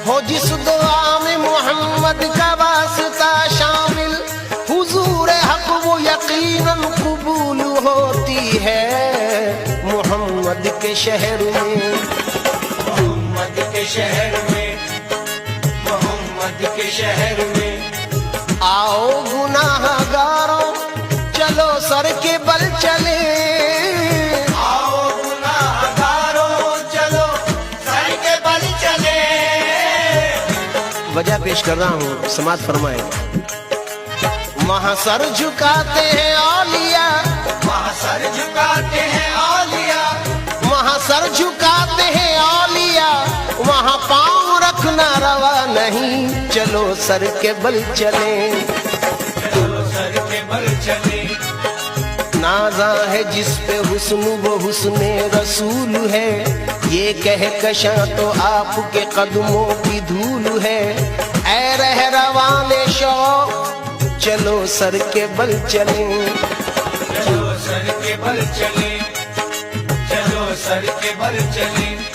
ہو جس دعا میں محمد کا واسطہ شامل، حضور حق وہ یقیناً قبول ہوتی ہے محمد کے شہر میں، محمد کے شہر میں، محمد کے شہر میں۔ آؤ گناہ گاروں چلو سر کے بل چلے، آؤ گناہ گاروں چلو سر کے بل چلے۔ وجہ پیش کر رہا ہوں، سماعت فرمائے۔ وہاں سر جھکاتے ہیں اولیاء، وہاں سر جھکاتے ہیں اولیاء، وہاں سر جھکاتے ہیں اولیاء، وہاں پاؤں رکھنا روا نہیں، چلو سر کے بل چلیں۔ چلو سر کے بل چلے۔ نازا ہے جس پہ حسن وہ حسن رسول ہے، یہ کہکشاں تو آپ کے قدموں کی دھول ہے۔ اے رہروان شوق چلو سر کے بل چلیں، چلو سر کے بل چلے، چلو سر کے بل چلے۔